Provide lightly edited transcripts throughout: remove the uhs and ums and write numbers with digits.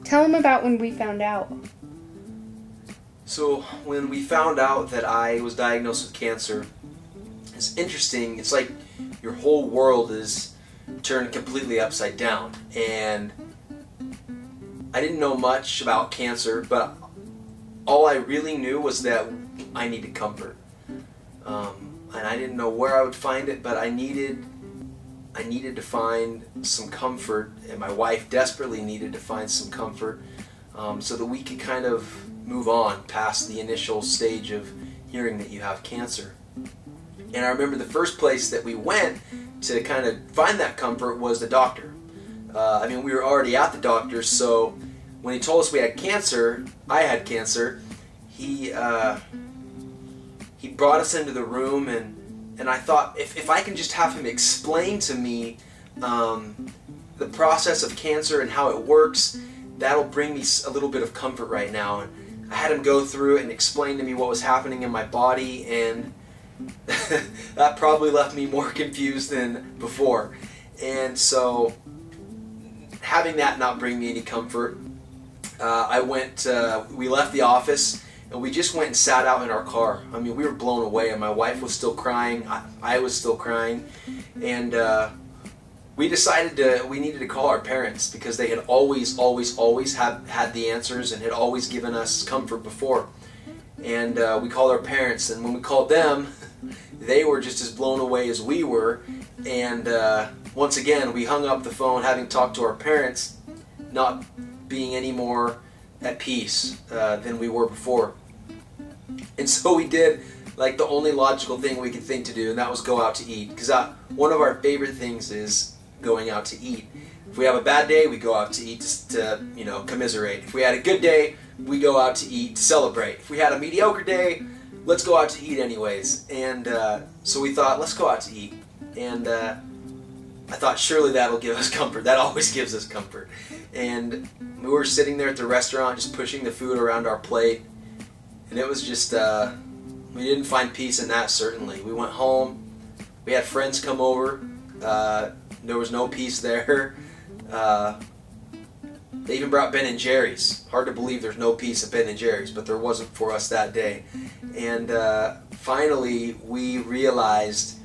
Tell them about when we found out. So when we found out that I was diagnosed with cancer, it's interesting. It's like your whole world is turned completely upside down. And I didn't know much about cancer, but all I really knew was that I needed comfort. And I didn't know where I would find it, but I needed to find some comfort, and my wife desperately needed to find some comfort, so that we could kind of move on past the initial stage of hearing that you have cancer. And I remember the first place that we went to kind of find that comfort was the doctor. We were already at the doctor, so when he told us we had cancer, I had cancer, he brought us into the room, and I thought, if I can just have him explain to me the process of cancer and how it works, that'll bring me a little bit of comfort right now. And I had him go through it and explain to me what was happening in my body, and that probably left me more confused than before. And so, having that not bring me any comfort, we left the office, and we just went and sat out in our car. We were blown away, and my wife was still crying, I was still crying, and we decided we needed to call our parents, because they had always had the answers and had always given us comfort before. And we called our parents, and when we called them, they were just as blown away as we were. And once again, we hung up the phone, having talked to our parents, not being any more at peace than we were before. And so we did like the only logical thing we could think to do, and that was go out to eat. Because one of our favorite things is going out to eat. If we have a bad day, we go out to eat to commiserate. If we had a good day, we go out to eat to celebrate. If we had a mediocre day, let's go out to eat anyways. And so we thought, let's go out to eat. And I thought, surely that'll give us comfort. That always gives us comfort. And we were sitting there at the restaurant, just pushing the food around our plate. And it was just, we didn't find peace in that, certainly. We went home. We had friends come over. There was no peace there. They even brought Ben & Jerry's. Hard to believe there's no peace at Ben & Jerry's, but there wasn't for us that day. And finally, we realized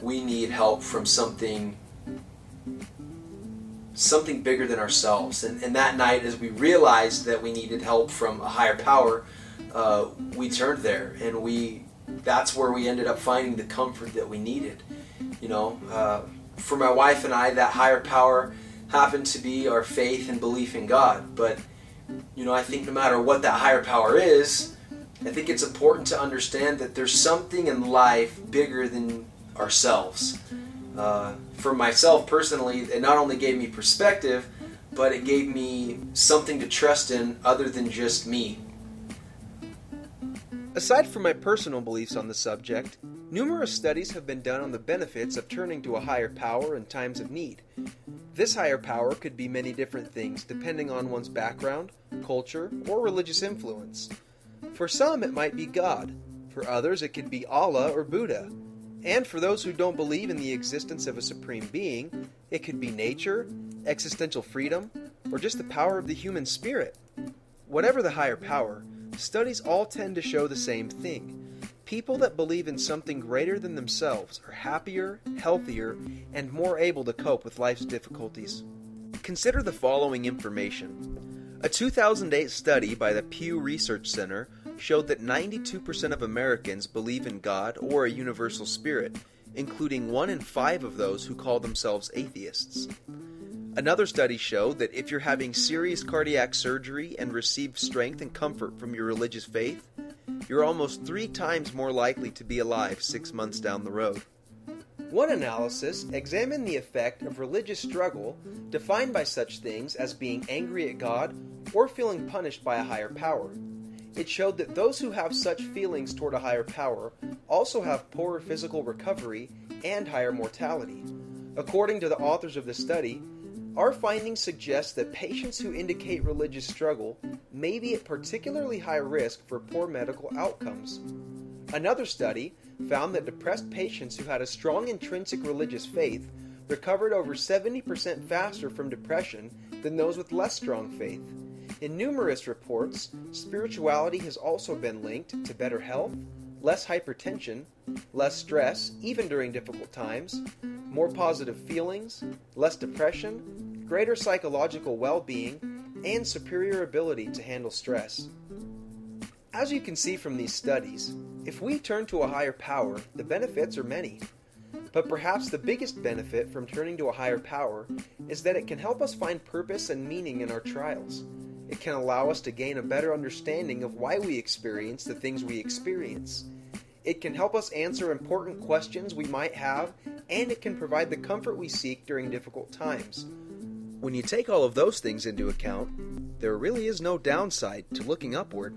we need help from something bigger than ourselves. And that night, as we realized that we needed help from a higher power, we turned there, and that's where we ended up finding the comfort that we needed. For my wife and I, that higher power happened to be our faith and belief in God. But I think no matter what that higher power is, I think it's important to understand that there's something in life bigger than ourselves. For myself personally, it not only gave me perspective, but it gave me something to trust in other than just me. Aside from my personal beliefs on the subject, numerous studies have been done on the benefits of turning to a higher power in times of need. This higher power could be many different things depending on one's background, culture, or religious influence. For some, it might be God. For others, it could be Allah or Buddha. And for those who don't believe in the existence of a supreme being, it could be nature, existential freedom, or just the power of the human spirit. Whatever the higher power, studies all tend to show the same thing. People that believe in something greater than themselves are happier, healthier, and more able to cope with life's difficulties. Consider the following information. A 2008 study by the Pew Research Center showed that 92% of Americans believe in God or a universal spirit, including 1 in 5 of those who call themselves atheists. Another study showed that if you're having serious cardiac surgery and receive strength and comfort from your religious faith, you're almost 3 times more likely to be alive 6 months down the road. One analysis examined the effect of religious struggle defined by such things as being angry at God or feeling punished by a higher power. It showed that those who have such feelings toward a higher power also have poorer physical recovery and higher mortality. According to the authors of the study, our findings suggest that patients who indicate religious struggle may be at particularly high risk for poor medical outcomes. Another study found that depressed patients who had a strong intrinsic religious faith recovered over 70% faster from depression than those with less strong faith. In numerous reports, spirituality has also been linked to better health, less hypertension, less stress, even during difficult times, more positive feelings, less depression, greater psychological well-being, and superior ability to handle stress. As you can see from these studies, if we turn to a higher power, the benefits are many. But perhaps the biggest benefit from turning to a higher power is that it can help us find purpose and meaning in our trials. It can allow us to gain a better understanding of why we experience the things we experience. It can help us answer important questions we might have, and it can provide the comfort we seek during difficult times. When you take all of those things into account, there really is no downside to looking upward.